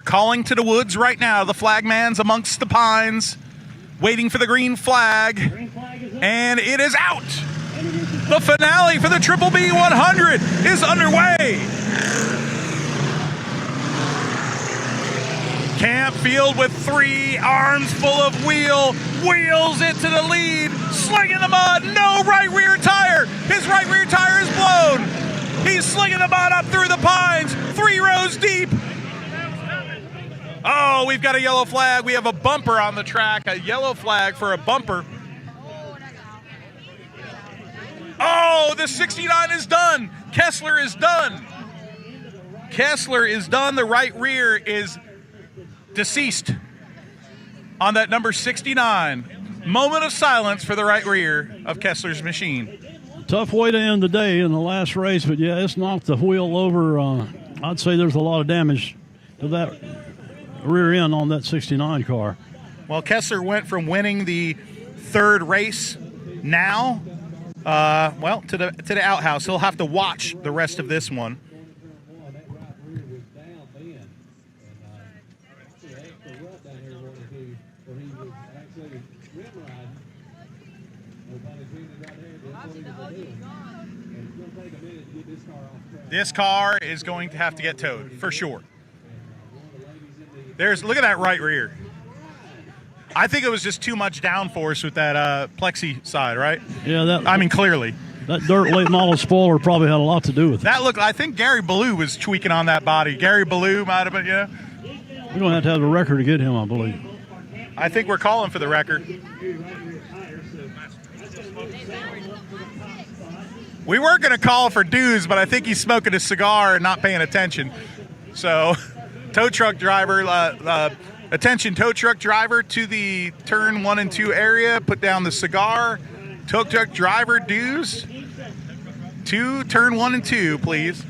calling to the woods right now. The flagman's amongst the pines, waiting for the green flag, and it is out. The finale for the Triple B 100 is underway. Campfield with 3 arms full of wheels into the lead, slinging the mud, no right rear tire. His right rear tire is blown. He's slinging the mud up through the pines, 3 rows deep. Oh, we've got a yellow flag. We have a bumper on the track, a yellow flag for a bumper. Oh, the 69 is done. Kessler is done. Kessler is done. The right rear is deceased on that number 69. Moment of silence for the right rear of Kessler's machine. Tough way to end the day in the last race, but yeah, it's knocked the wheel over. I'd say there's a lot of damage to that rear end on that 69 car. Well, Kessler went from winning the 3rd race now, to the outhouse. He'll have to watch the rest of this one. This car is going to have to get towed, for sure. Look at that right rear. I think it was just too much downforce with that plexi side, right? Yeah, clearly. That dirt late model spoiler probably had a lot to do with it. I think Gary Ballou was tweaking on that body. Gary Ballou might have been, yeah. We're going to have a record to get him, I believe. I think we're calling for the record. We were going to call for dues, but I think he's smoking a cigar and not paying attention. So, tow truck driver, attention tow truck driver to the turn 1 and 2 area. Put down the cigar. Tow truck driver dues to turn 1 and 2, please.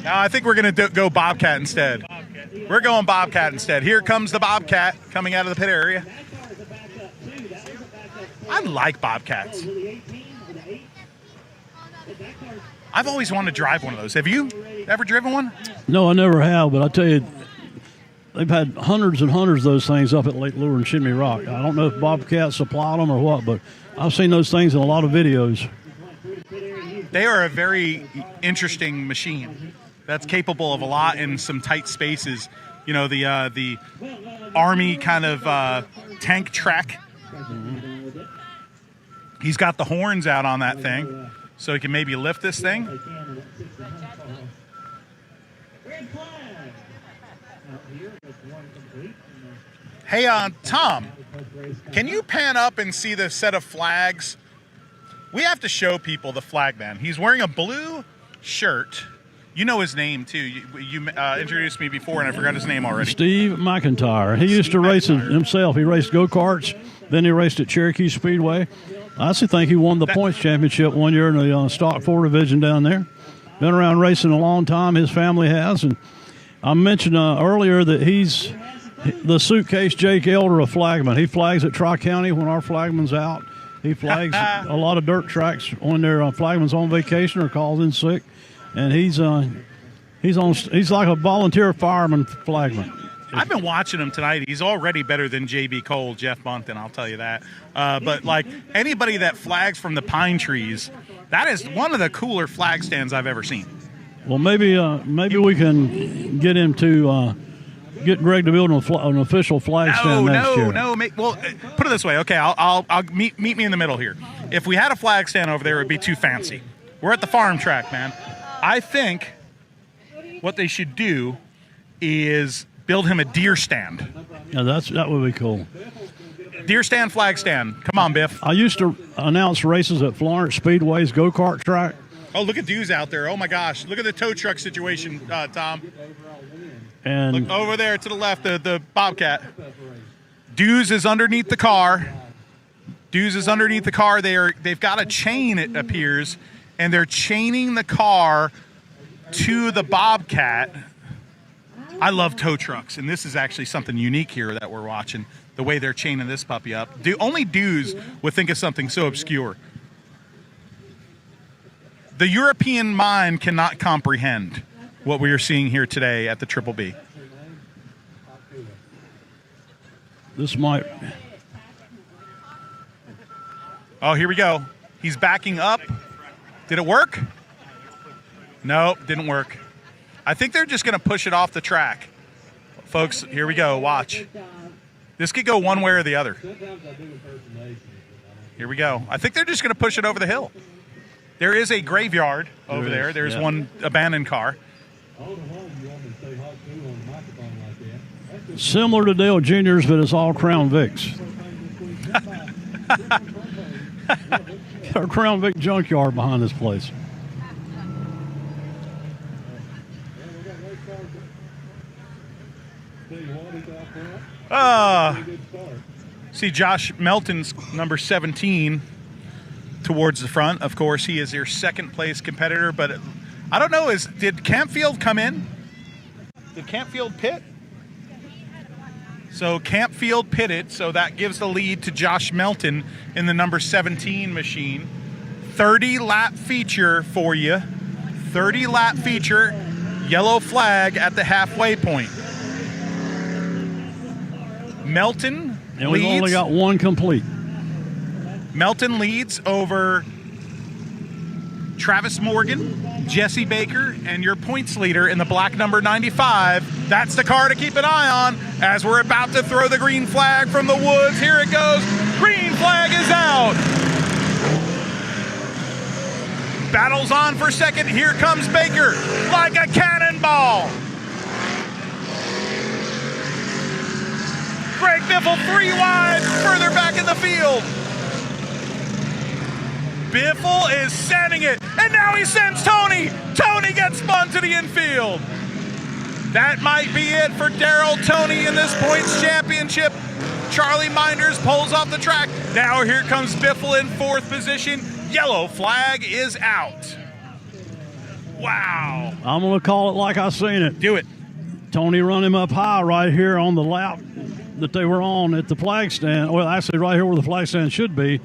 Now, I think we're going to go Bobcat instead. We're going Bobcat instead. Here comes the Bobcat coming out of the pit area. I like Bobcats. I've always wanted to drive one of those. Have you ever driven one? No, I never have, but I tell you, they've had hundreds and hundreds of those things up at Lake Lure and Chimney Rock. I don't know if Bobcat supplied them or what, but I've seen those things in a lot of videos. They are a very interesting machine that's capable of a lot in some tight spaces. You know, the Army kind of tank track. He's got the horns out on that thing, so he can maybe lift this thing. Hey, Tom, can you pan up and see the set of flags? We have to show people the flag man. He's wearing a blue shirt. You know his name, too. You introduced me before, and I forgot his name already. Steve McIntyre. He used to race it himself. He raced go-karts. Then he raced at Cherokee Speedway. I actually think he won the points championship one year in the Stock 4 division down there. Been around racing a long time. His family has. And I mentioned earlier that he's the suitcase Jake Elder of flagman. He flags at Tri-County when our flagman's out. He flags a lot of dirt tracks when their flagman's on vacation or calls in sick. And he's like a volunteer fireman flagman. I've been watching him tonight. He's already better than J.B. Cole, Jeff Bunkton, I'll tell you that. But, like, anybody that flags from the pine trees, that is one of the cooler flag stands I've ever seen. Well, maybe we can get him to get Greg to build an official flag stand next year. Well, put it this way. Okay, I'll meet me in the middle here. If we had a flag stand over there, it would be too fancy. We're at the farm track, man. I think what they should do is build him a deer stand. Yeah, that would be cool. Deer stand, flag stand. Come on, Biff. I used to announce races at Florence Speedway's go-kart track. Oh, look at Dew's out there. Oh, my gosh. Look at the tow truck situation, Tom. And look over there to the left, the Bobcat. Dew's is underneath the car. They've got a chain, it appears, and they're chaining the car to the Bobcat. I love tow trucks, and this is actually something unique here that we're watching, the way they're chaining this puppy up. Only Dew's would think of something so obscure. The European mind cannot comprehend what we are seeing here today at the Triple B. This might. Oh, here we go. He's backing up. Did it work? No, didn't work. I think they're just going to push it off the track. Folks, here we go. Watch. This could go one way or the other. Here we go. I think they're just going to push it over the hill. There is a graveyard over there. There's one abandoned car. Similar to Dale Jr.'s, but it's all Crown Vics. Got a Crown Vic junkyard behind this place. See Josh Melton's number 17 towards the front. Of course, he is your second place competitor, but I don't know, did Campfield come in? Did Campfield pit? So Campfield pitted, so that gives the lead to Josh Melton in the number 17 machine. 30-lap feature for you. 30-lap feature, yellow flag at the halfway point. Melton and leads. We've only got one complete. Melton leads over Travis Morgan, Jesse Baker, and your points leader in the black number 95. That's the car to keep an eye on as we're about to throw the green flag from the woods. Here it goes. Green flag is out. Battles on for second. Here comes Baker like a cannonball. Greg Biffle 3 wide, further back in the field. Biffle is sending it, and now he sends Tony. Tony gets spun to the infield. That might be it for Darrell Toney in this points championship. Charlie Minders pulls off the track. Now here comes Biffle in fourth position. Yellow flag is out. Wow. I'm going to call it like I seen it. Do it. Tony run him up high right here on the lap that they were on at the flag stand. Well, actually right here where the flag stand should be.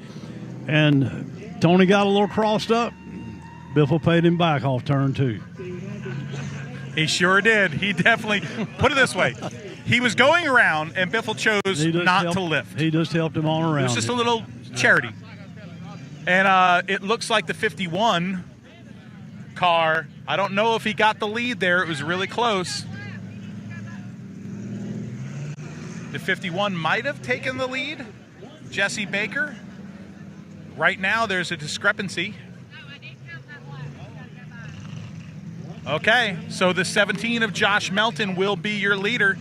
And Tony got a little crossed up. Biffle paid him back off turn 2. He sure did. He definitely, put it this way, he was going around and Biffle chose not to lift. He just helped him on around. It was just a little charity. And it looks like the 51 car, I don't know if he got the lead there. It was really close. The 51 might have taken the lead. Jesse Baker. Right now, there's a discrepancy. Okay, so the 17 of Josh Melton will be your leader.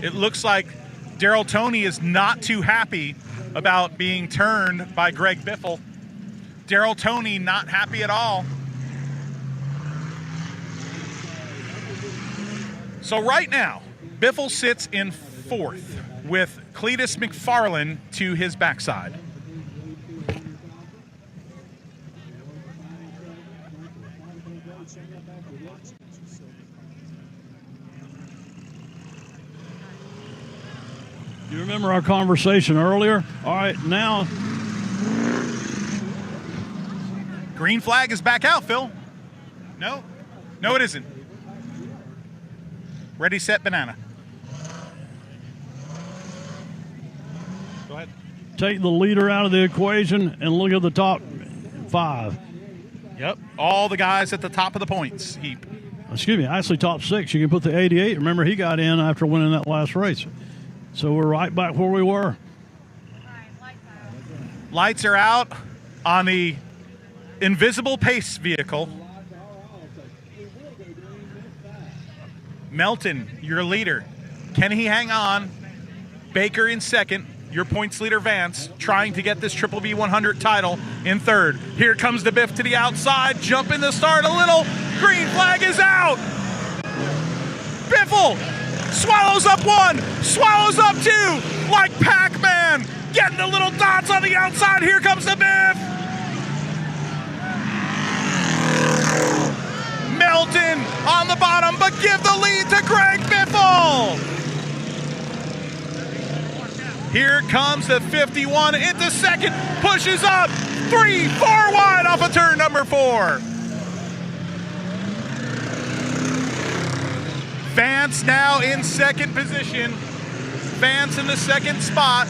It looks like Darrell Toney is not too happy about being turned by Greg Biffle. Darrell Toney not happy at all. So right now, Biffle sits in fourth with Cleetus McFarland to his backside. You remember our conversation earlier? All right, now. Green flag is back out, Phil. No? No, it isn't. Ready, set, banana. Go ahead. Take the leader out of the equation and look at the top 5. Yep, all the guys at the top of the points heap. Excuse me, actually top 6. You can put the 88. Remember, he got in after winning that last race. So we're right back where we were. Lights are out on the invisible pace vehicle. Melton, your leader. Can he hang on? Baker in second. Your points leader, Vance, trying to get this Triple B 100 title in third. Here comes the Biff to the outside. Jump in the start a little. Green flag is out. Biffle swallows up 1, swallows up 2, like Pac-Man. Getting the little dots on the outside. Here comes the Biff. Melton on the bottom, but give the lead to Greg Biffle. Here comes the 51 into second, pushes up, 3, 4 wide off of turn number 4. Vance now in second position. Vance in the second spot.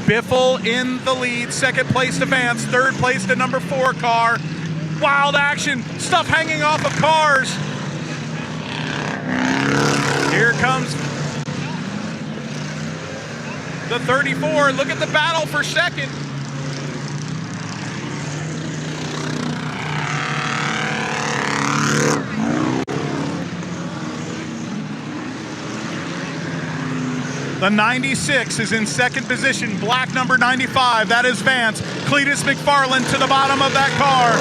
Biffle in the lead, second place to Vance, third place to number 4 car. Wild action, stuff hanging off of cars. Here comes the 34. Look at the battle for second. The 96 is in second position, black number 95, that is Vance. Cleetus McFarland to the bottom of that car.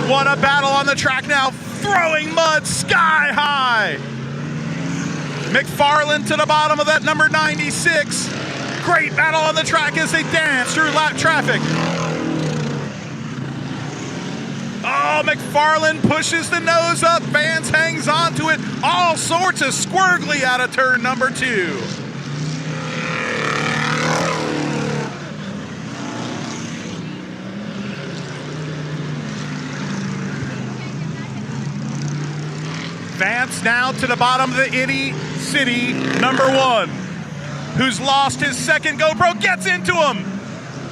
What a battle on the track now, throwing mud sky high. McFarland to the bottom of that number 96. Great battle on the track as they dance through lap traffic. Oh, McFarland pushes the nose up, Vance hangs on to it. All sorts of squirgly out of turn number 2. Vance now to the bottom of the Itty City, number 1, who's lost his second GoPro, gets into him.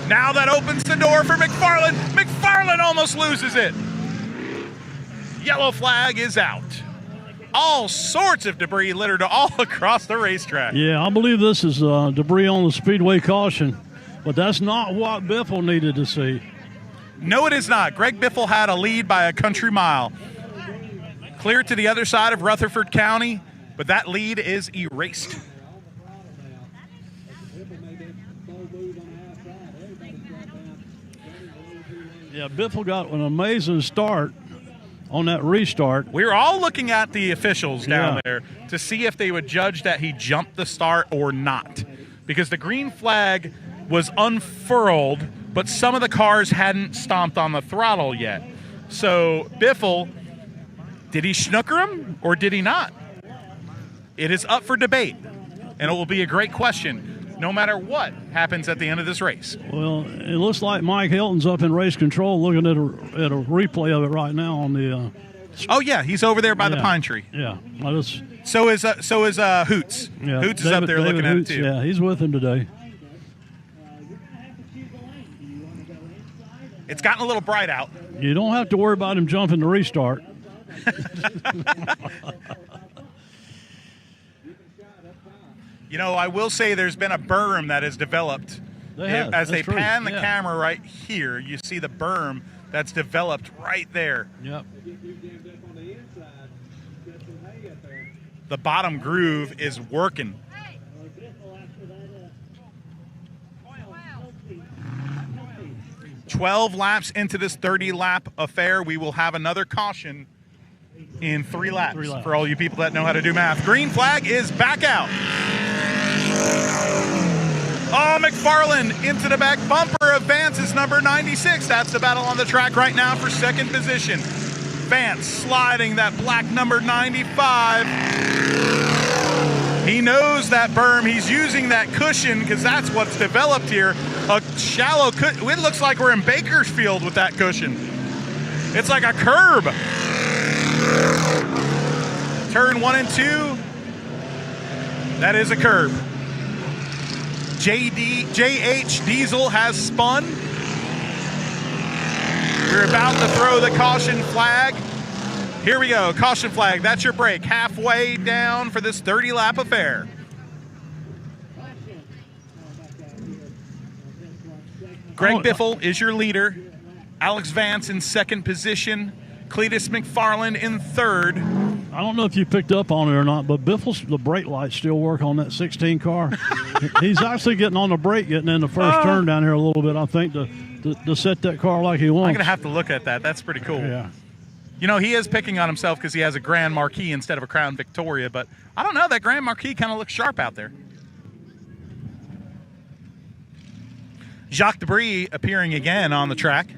Now that opens the door for McFarland. McFarland almost loses it. Yellow flag is out. All sorts of debris littered all across the racetrack. Yeah, I believe this is debris on the speedway caution, but that's not what Biffle needed to see. No, it is not. Greg Biffle had a lead by a country mile. Clear to the other side of Rutherford County, but that lead is erased. Yeah, Biffle got an amazing start on that restart. We were all looking at the officials down there to see if they would judge that he jumped the start or not, because the green flag was unfurled, but some of the cars hadn't stomped on the throttle yet. So Biffle, did he snooker him or did he not? It is up for debate, and it will be a great question no matter what happens at the end of this race. Well, it looks like Mike Hilton's up in race control looking at a replay of it right now on the oh yeah, he's over there by the pine tree. Yeah. So is Hoots. Yeah, Hoots is up there looking at it too. Yeah, he's with him today. It's gotten a little bright out. You don't have to worry about him jumping the restart. You know, I will say there's been a berm that has developed. As they pan the camera right here, you see the berm that's developed right there. Yep. The bottom groove is working. – 12 laps into this 30-lap affair, we will have another caution in 3 laps. For all you people that know how to do math. Green flag is back out. Oh, McFarland into the back bumper of Vance's number 96. That's the battle on the track right now for second position. Vance sliding that black number 95. He knows that berm. He's using that cushion because that's what's developed here. A shallow cushion. It looks like we're in Bakersfield with that cushion. It's like a curb. Turn 1 and 2. That is a curb. JH Diesel has spun. We're about to throw the caution flag. Here we go, caution flag, that's your break. Halfway down for this 30-lap affair. Greg Biffle is your leader. Alex Vance in second position. Cleetus McFarland in third. I don't know if you picked up on it or not, but Biffle's the brake lights still work on that 16 car. He's actually getting on the brake, getting in the first turn down here a little bit, I think, to set that car like he wants. I'm going to have to look at that. That's pretty cool. Yeah. You know, he is picking on himself because he has a Grand Marquis instead of a Crown Victoria, but I don't know, that Grand Marquis kind of looks sharp out there. Jacques Debris appearing again on the track.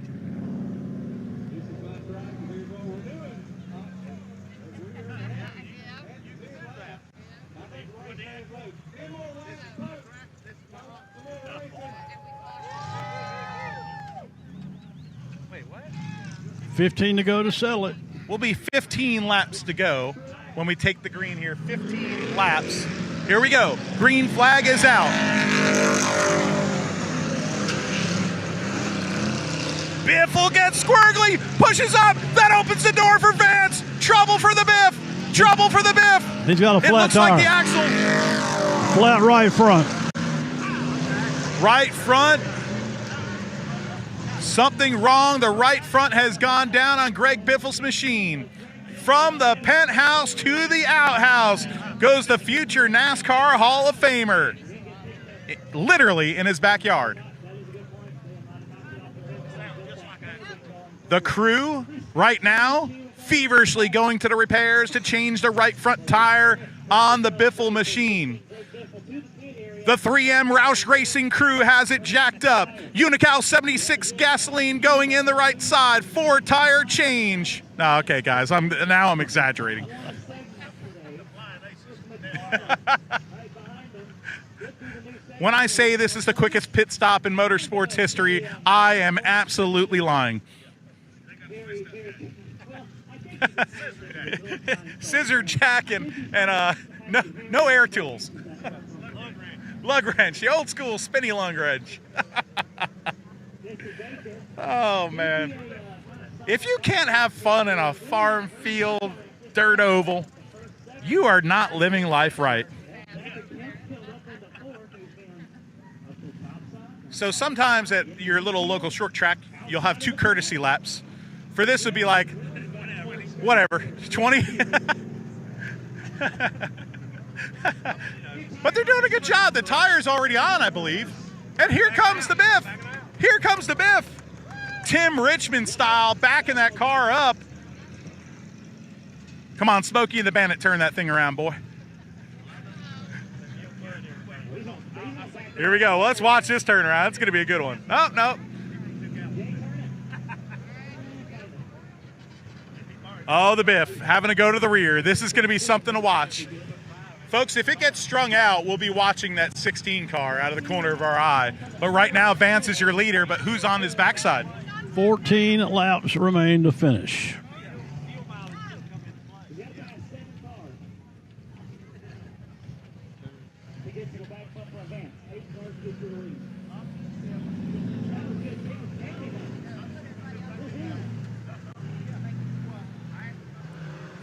Wait, what? 15 to go to settle it. Will be 15 laps to go when we take the green here. 15 laps. Here we go. Green flag is out. Biffle gets squirgly, pushes up. That opens the door for Vance. Trouble for the Biff. Trouble for the Biff. He's got a flat It looks tire. like the axle. Flat right front. Right front. Something wrong. The right front has gone down on Greg Biffle's machine. From the penthouse to the outhouse goes the future NASCAR Hall of Famer. Literally in his backyard. The crew right now feverishly going to the repairs to change the right front tire on the Biffle machine. The 3M Roush Racing crew has it jacked up. Unical 76 gasoline going in the right side. 4-tire change. Oh, okay, guys, I'm exaggerating. When I say this is the quickest pit stop in motorsports history, I am absolutely lying. Scissor jack and no air tools. Lug wrench, the old school spinny lug wrench. Oh, man. If you can't have fun in a farm field, dirt oval, you are not living life right. So sometimes at your little local short track, you'll have 2 courtesy laps. For this would be like, whatever, 20? But they're doing a good job. The tire's already on, I believe. And here comes the Biff. Here comes the Biff. Tim Richmond style, backing that car up. Come on, Smokey and the Bandit, turn that thing around, boy. Here we go. Well, let's watch this turnaround. It's going to be a good one. Oh, no. Oh, the Biff having to go to the rear. This is going to be something to watch. Folks, if it gets strung out, we'll be watching that 16 car out of the corner of our eye. But right now, Vance is your leader, but who's on his backside? 14 laps remain to finish.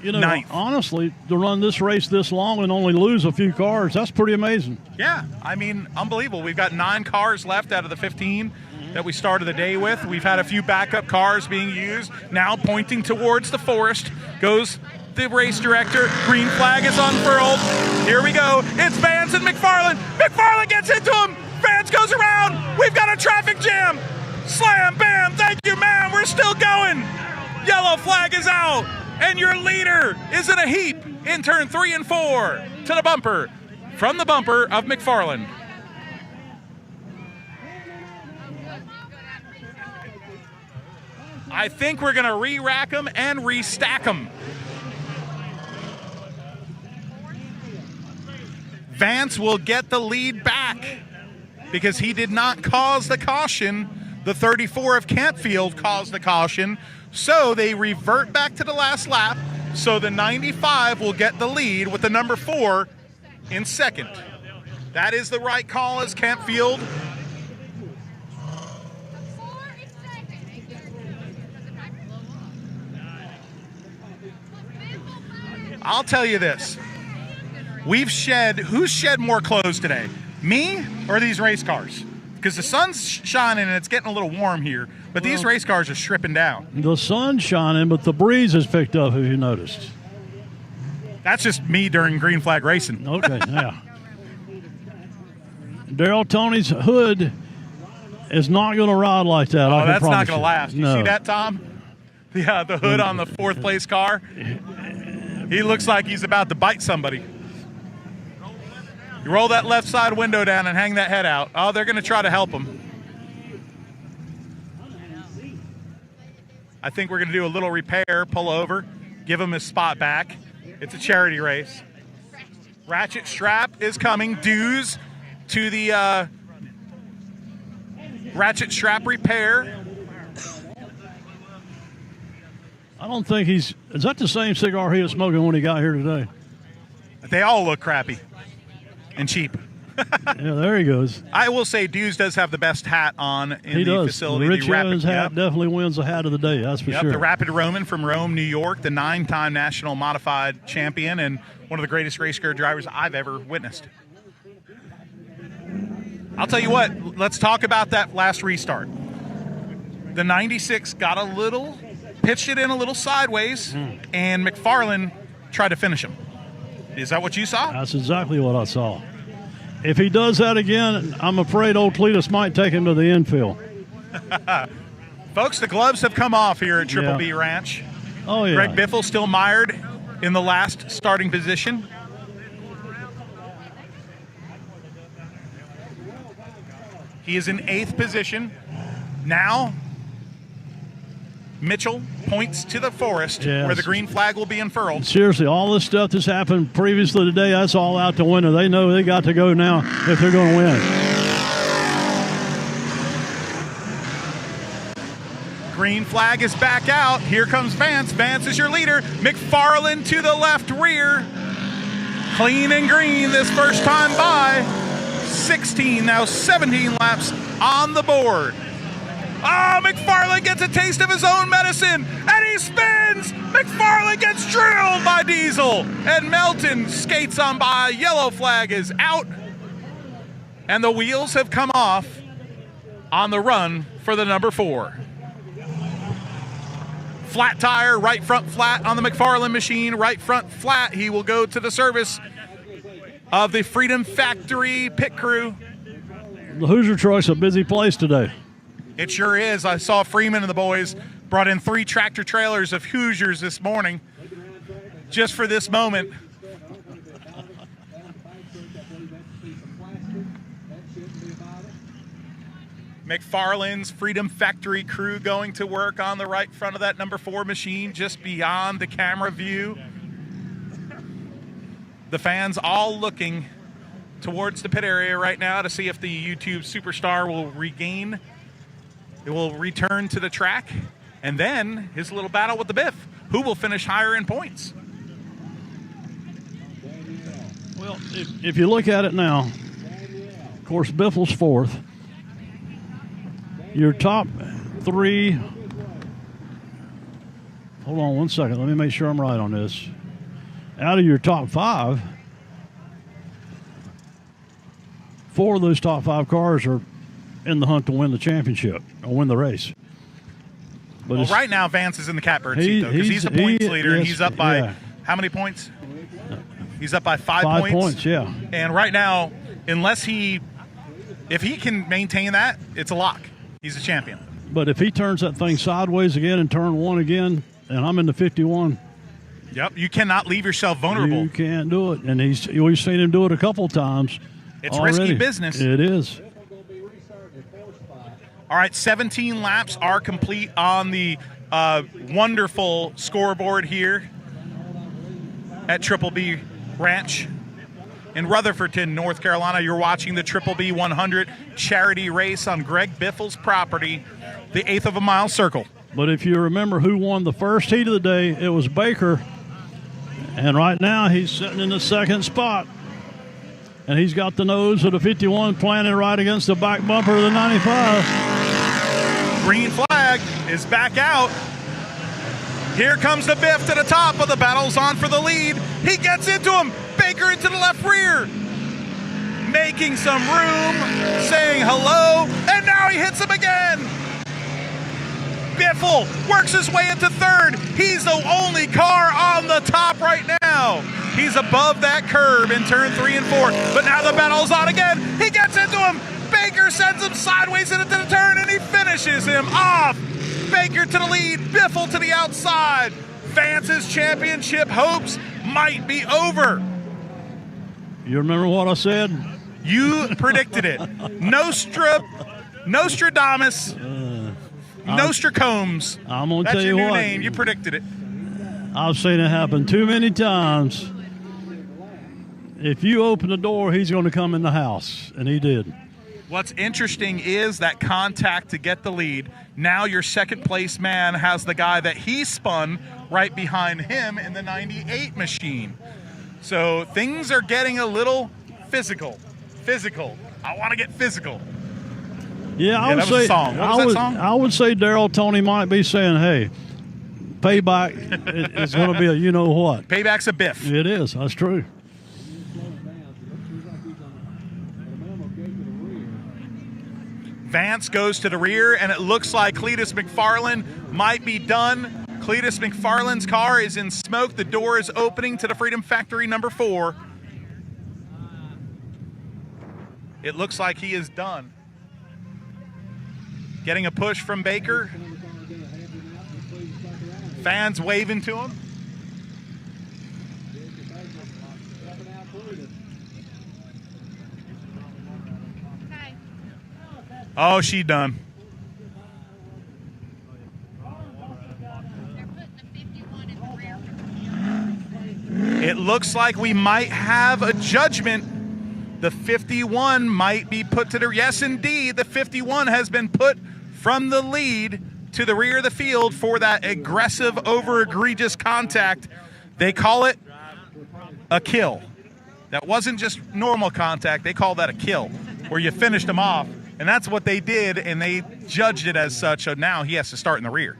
You know, Ninth. honestly, to run this race this long and only lose a few cars, that's pretty amazing. Yeah, I mean, unbelievable. We've got 9 cars left out of the 15 that we started the day with. We've had a few backup cars being used. Now pointing towards the forest goes the race director. Green flag is unfurled. Here we go. It's Vance and McFarland. McFarland gets into him. Vance goes around. We've got a traffic jam. Slam, bam. Thank you, man. We're still going. Yellow flag is out. And your leader is in a heap in turn 3 and 4 to the bumper. From the bumper of McFarland. I think we're going to re-rack them and restack them. Vance will get the lead back because he did not cause the caution. The 34 of Campfield caused the caution. So they revert back to the last lap. So the 95 will get the lead with the number 4 in second. That is the right call as Campfield. I'll tell you this. Who's shed more clothes today? Me or these race cars? Because the sun's shining and it's getting a little warm here. But these race cars are stripping down. The sun's shining, but the breeze has picked up, have you noticed? That's just me during green flag racing. Okay, yeah. Daryl Tony's hood is not going to ride like that. Oh, that's not going to last. You No. see that, Tom? Yeah, the hood on the 4th place car. He looks like he's about to bite somebody. You roll that left side window down and hang that head out. Oh, they're going to try to help him. I think we're going to do a little repair, pull over, give him his spot back. It's a charity race. Ratchet strap is coming. Dues to the ratchet strap repair. I don't think is that the same cigar he was smoking when he got here today? They all look crappy and cheap. Yeah, there he goes. I will say Dues does have the best hat on in the facility. Rich the Evans hat definitely wins the hat of the day, that's for sure. The Rapid Roman from Rome, New York, the 9-time national modified champion and one of the greatest race car drivers I've ever witnessed. I'll tell you what, let's talk about that last restart. The 96 got a little, pitched it in a little sideways, and McFarland tried to finish him. Is that what you saw? That's exactly what I saw. If he does that again, I'm afraid old Cleetus might take him to the infield. Folks, the gloves have come off here at Triple B Ranch. Oh, yeah. Greg Biffle still mired in the last starting position. He is in 8th position. Now, Mitchell points to the forest where the green flag will be unfurled. Seriously, all this stuff that's happened previously today, that's all out the window. They know they got to go now if they're going to win. Green flag is back out. Here comes Vance. Vance is your leader. McFarland to the left rear. Clean and green this first time by. 16, now 17 laps on the board. Oh, McFarland gets a taste of his own medicine, and he spins! McFarland gets drilled by Diesel, and Melton skates on by. Yellow flag is out, and the wheels have come off on the run for the number 4. Flat tire, right front flat on the McFarland machine, right front flat. He will go to the service of the Freedom Factory pit crew. The Hoosier truck's a busy place today. It sure is. I saw Freeman and the boys brought in 3 tractor trailers of Hoosiers this morning just for this moment. McFarland's Freedom Factory crew going to work on the right front of that number 4 machine just beyond the camera view. The fans all looking towards the pit area right now to see if the YouTube superstar will regain. It will return to the track, and then his little battle with the Biff. Who will finish higher in points? Well, if you look at it now, of course, Biffle's 4th. Your top 3. Hold on one second. Let me make sure I'm right on this. Out of your top 5, 4 of those top 5 cars are in the hunt to win the championship or win the race. But well, right now Vance is in the catbird seat, though, because he's the points leader, and he's up by how many points? He's up by 5 points. 5 points, yeah. And right now, if he can maintain that, it's a lock. He's a champion. But if he turns that thing sideways again and turn 1 again, and I'm in the 51. Yep, you cannot leave yourself vulnerable. You can't do it, and we've seen him do it a couple times. It's already. Risky business. It is. All right, 17 laps are complete on the wonderful scoreboard here at Triple B Ranch in Rutherfordton, North Carolina. You're watching the Triple B 100 charity race on Greg Biffle's property, the 1/8 of a mile circle. But if you remember who won the first heat of the day, it was Baker. And right now he's sitting in the 2nd spot. And he's got the nose of the 51 planted right against the back bumper of the 95. Green flag is back out. Here comes the Biff to the top, but the battle's on for the lead. He gets into him. Baker into the left rear. Making some room, saying hello, and now he hits him again. Biffle works his way into 3rd. He's the only car on the top right now. He's above that curb in turn 3 and 4. But now the battle's on again. He gets into him. Baker sends him sideways into the turn, and he finishes him off. Baker to the lead, Biffle to the outside. Vance's championship hopes might be over. You remember what I said? You predicted it. Nostradamus. Nostracombs. I'm going to That's tell your you new what. name. You predicted it. I've seen it happen too many times. if you open the door, he's going to come in the house, and he did. What's interesting is that contact to get the lead. Now your second place man has the guy that he spun right behind him in the 98 machine. So things are getting a little physical. I want to get physical. Yeah, I would that was say. a song. What was that song? I would say Daryl Tony might be saying, "Hey, payback is going to be a you know what." Payback's a biff. It is. That's true. Vance goes to the rear, and it looks like Cleetus McFarland might be done. Cleetus McFarland's car is in smoke. The door is opening to the Freedom Factory number 4. It looks like he is done. Getting a push from Baker. Fans waving to him. Oh, she done. It looks like we might have a judgment. The 51 might be put to the... Yes, indeed, the 51 has been put from the lead to the rear of the field for that aggressive, over-egregious contact. They call it a kill. That wasn't just normal contact. They call that a kill, where you finished them off. And that's what they did, and they judged it as such. So now he has to start in the rear.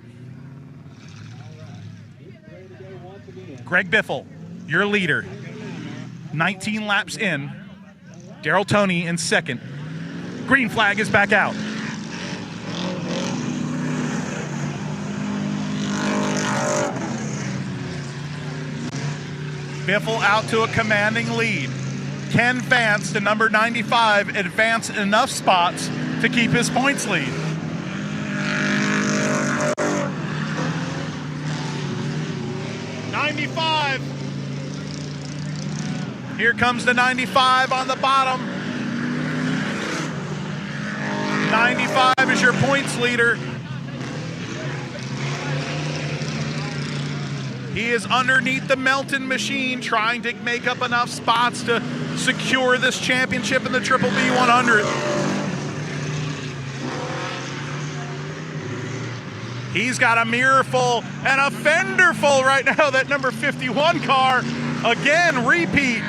Greg Biffle, your leader. 19 laps in. Daryl Tony in second. Green flag is back out. Biffle out to a commanding lead. Can Vance, the number 95, advance enough spots to keep his points lead? '95. Here comes the 95 on the bottom. 95 is your points leader. He is underneath the Melton machine trying to make up enough spots to secure this championship in the Triple B 100. He's got a mirror full and a fender full right now. That number 51 car, again, repeat.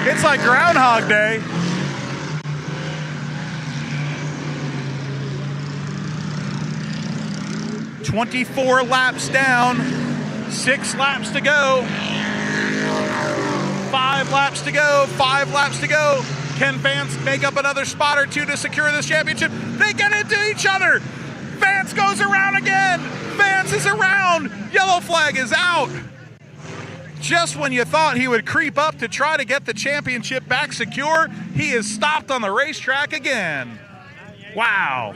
It's like Groundhog Day. "24 laps down, 6 laps to go. 5 laps to go, 5 laps to go. Can Vance make up another spot or two to secure this championship? They get into each other. Vance goes around again. Vance is around. Yellow flag is out. Just when you thought he would creep up to try to get the championship back secure, he is stopped on the racetrack again. Wow.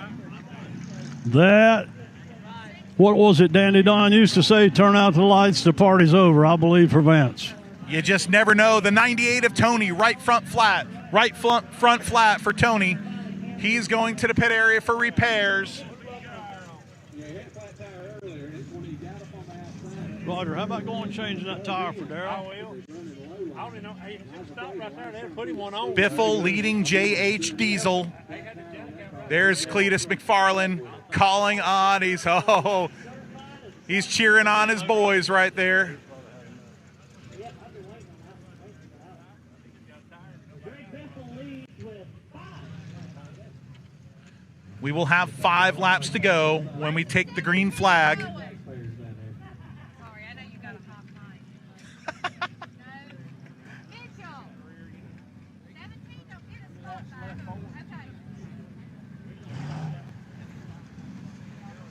That, what was it Danny Don used to say? Turn out the lights, the party's over, I believe, for Vance. You just never know. The 98 of Tony, right front flat. Right front flat for Tony. He's going to the pit area for repairs. Roger, how about going and changing that tire for Daryl? I will. I don't know. Hey, stop right there. They'll put him one on. Biffle leading JH Diesel. There's Cleetus McFarland calling on. He's cheering on his boys right there. We will have 5 laps to go when we take the green flag.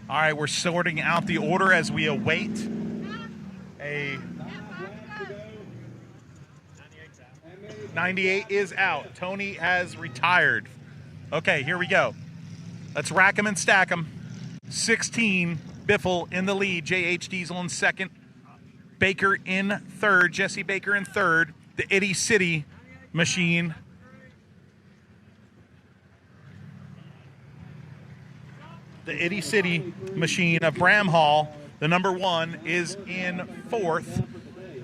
All right, we're sorting out the order as we await a 98 is out. Tony has retired. Okay, here we go. Let's rack them and stack them. 16, Biffle in the lead. JH Diesel in second. Baker in third. Jesse Baker in third. The Itty City machine. The Itty City machine of Bramhall, the number 1, is in fourth.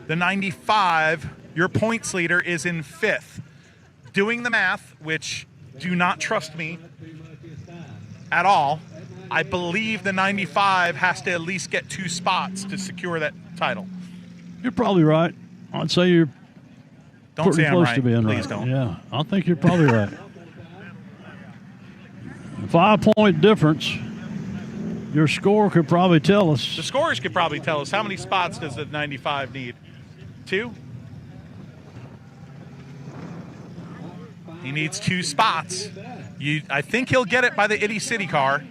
The 95 Your points leader is in 5th. Doing the math, which do not trust me at all, I believe the 95 has to at least get 2 spots to secure that title. You're probably right. I'd say you're Don't pretty say I'm close right. to being Please right. don't. Yeah, I think you're probably right. 5-point difference. Your score could probably tell us. The scorers could probably tell us how many spots does the 95 need? 2? He needs 2 spots. I think he'll get it by the Itty City car.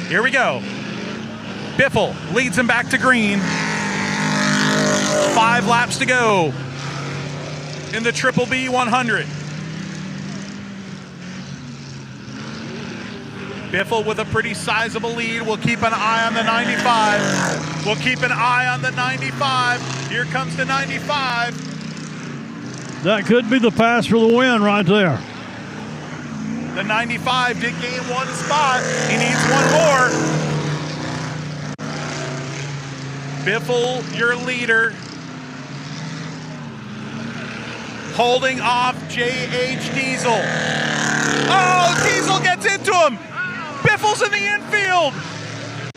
Here we go. Biffle leads him back to green. 5 laps to go in the Triple B 100. Biffle with a pretty sizable lead. We'll keep an eye on the 95. We'll keep an eye on the 95. Here comes the 95. That could be the pass for the win right there. The 95 did gain 1 spot. He needs 1 more. Biffle, your leader. Holding off J.H. Diesel. Oh, Diesel gets into him. Biffle's in the infield.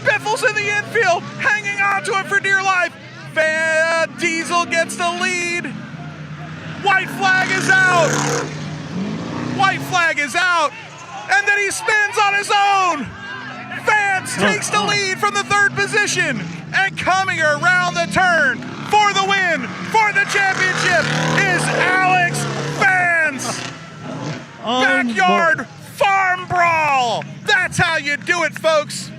Biffle's in the infield, hanging on to it for dear life. Van Diesel gets the lead. White flag is out. White flag is out. And then he spins on his own. Vance takes the lead from the 3rd position. And coming around the turn for the win, for the championship, is Alex Vance. Backyard farm brawl. That's how you do it, folks.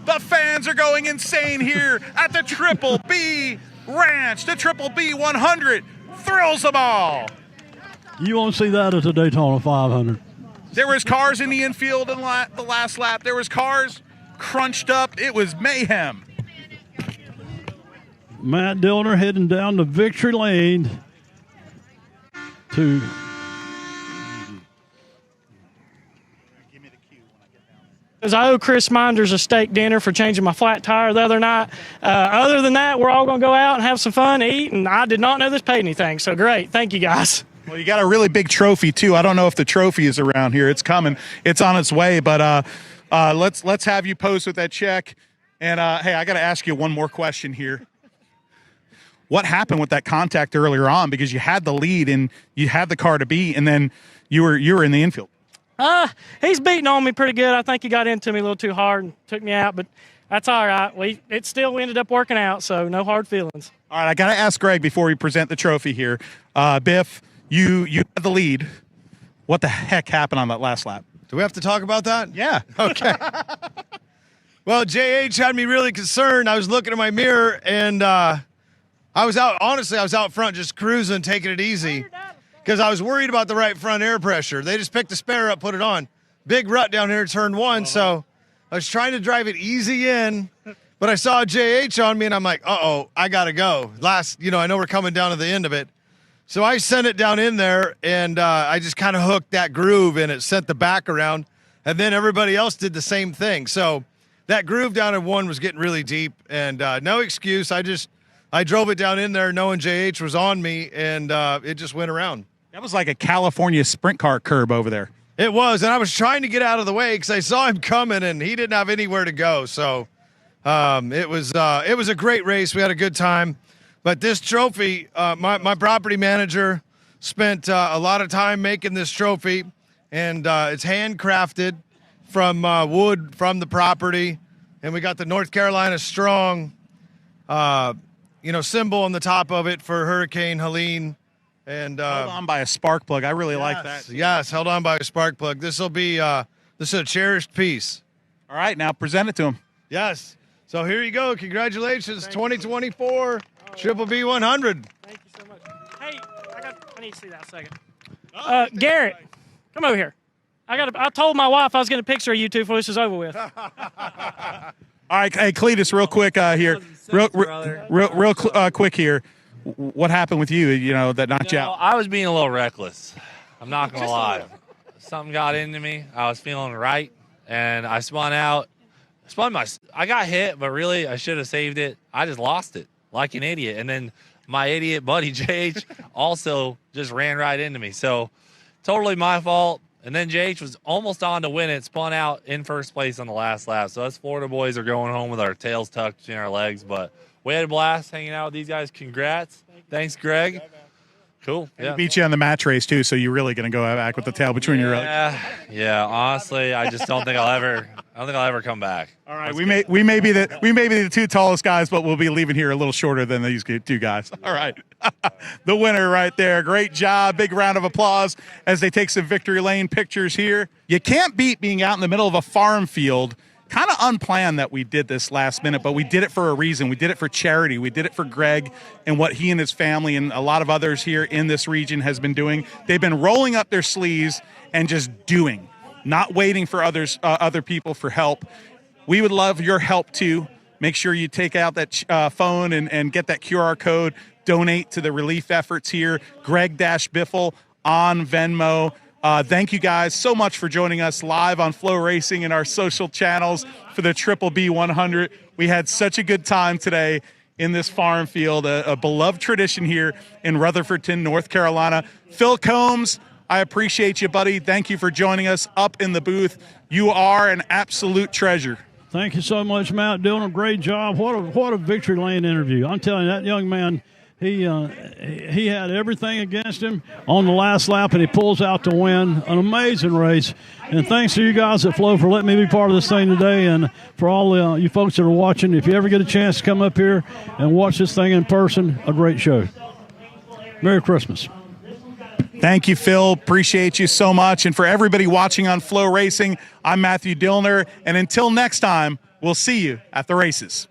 The fans are going insane here at the Triple B Ranch. The Triple B 100 thrills them all. You won't see that at the Daytona 500. There was cars in the infield in the last lap. There was cars crunched up. It was mayhem. Matt Dillner heading down to victory lane to Because I owe Chris Minders a steak dinner for changing my flat tire the other night. Other than that, we're all going to go out and have some fun, eat, and I did not know this paid anything. So great. Thank you, guys. Well, you got a really big trophy, too. I don't know if the trophy is around here. It's coming. It's on its way. But let's have you post with that check. And, hey, I got to ask you one more question here. What happened with that contact earlier on? Because you had the lead and you had the car to beat, and then you were in the infield. He's beating on me pretty good. I think he got into me a little too hard and took me out, but that's all right. It still ended up working out, so no hard feelings. All right, I got to ask Greg before we present the trophy here. Biff, you had the lead. What the heck happened on that last lap? Do we have to talk about that? Yeah. Okay. Well, JH had me really concerned. I was looking in my mirror, and I was out front just cruising, taking it easy. Because I was worried about the right front air pressure. They just picked the spare up, put it on. Big rut down here, turn 1, so I was trying to drive it easy in, but I saw JH on me, and I'm like, uh-oh, I got to go. I know we're coming down to the end of it. So I sent it down in there, and I just kind of hooked that groove, and it sent the back around, and then everybody else did the same thing. So that groove down in 1 was getting really deep, and no excuse. I drove it down in there knowing JH was on me, and it just went around. That was like a California sprint car curb over there. It was, and I was trying to get out of the way because I saw him coming, and he didn't have anywhere to go. So it was a great race. We had a good time. But this trophy, my property manager spent a lot of time making this trophy, and it's handcrafted from wood from the property. And we got the North Carolina Strong, symbol on the top of it for Hurricane Helene. And held on by a spark plug. I really like that. Yes, held on by a spark plug. This is a cherished piece. All right, now present it to him. Yes. So here you go. Congratulations, 2024 Triple B 100. Thank you so much. Hey, I need to see that a second. Garrett, come over here. I told my wife I was getting a picture of you two before this is over with. All right, hey, Cleetus, real quick here. Real quick here. What happened with you, that knocked you out? I was being a little reckless. I'm not going to lie. Something got into me. I was feeling right, and I spun out. I got hit, but really I should have saved it. I just lost it. like an idiot. And then my idiot buddy, JH, also just ran right into me. So totally my fault. And then JH was almost on to win it, spun out in first place on the last lap. So us Florida boys are going home with our tails tucked between our legs. But we had a blast hanging out with these guys. Congrats. Thanks, Greg. Cool. He beat you on the match race too, so you're really going to go back with the tail between your legs. Yeah. Honestly, I just don't think I'll ever come back. All right, we may be the two tallest guys, but we'll be leaving here a little shorter than these two guys. All right, the winner right there. Great job. Big round of applause as they take some victory lane pictures here. You can't beat being out in the middle of a farm field. Kind of unplanned that we did this last minute, but we did it for a reason. We did it for charity. We did it for Greg and what he and his family and a lot of others here in this region has been doing. They've been rolling up their sleeves and just doing, not waiting for other people for help. We would love your help too. Make sure you take out that phone and get that QR code. Donate to the relief efforts here. Greg-Biffle on Venmo. Thank you guys so much for joining us live on FloRacing and our social channels for the Triple B 100. We had such a good time today in this farm field, a beloved tradition here in Rutherfordton, North Carolina. Phil Combs, I appreciate you, buddy. Thank you for joining us up in the booth. You are an absolute treasure. Thank you so much, Matt. Doing a great job. What a victory lane interview. I'm telling you, that young man, he had everything against him on the last lap, and he pulls out to win. An amazing race. And thanks to you guys at Flo for letting me be part of this thing today, and for all you folks that are watching. If you ever get a chance to come up here and watch this thing in person, a great show. Merry Christmas. Thank you, Phil. Appreciate you so much. And for everybody watching on FloRacing, I'm Matthew Dillner. And until next time, we'll see you at the races.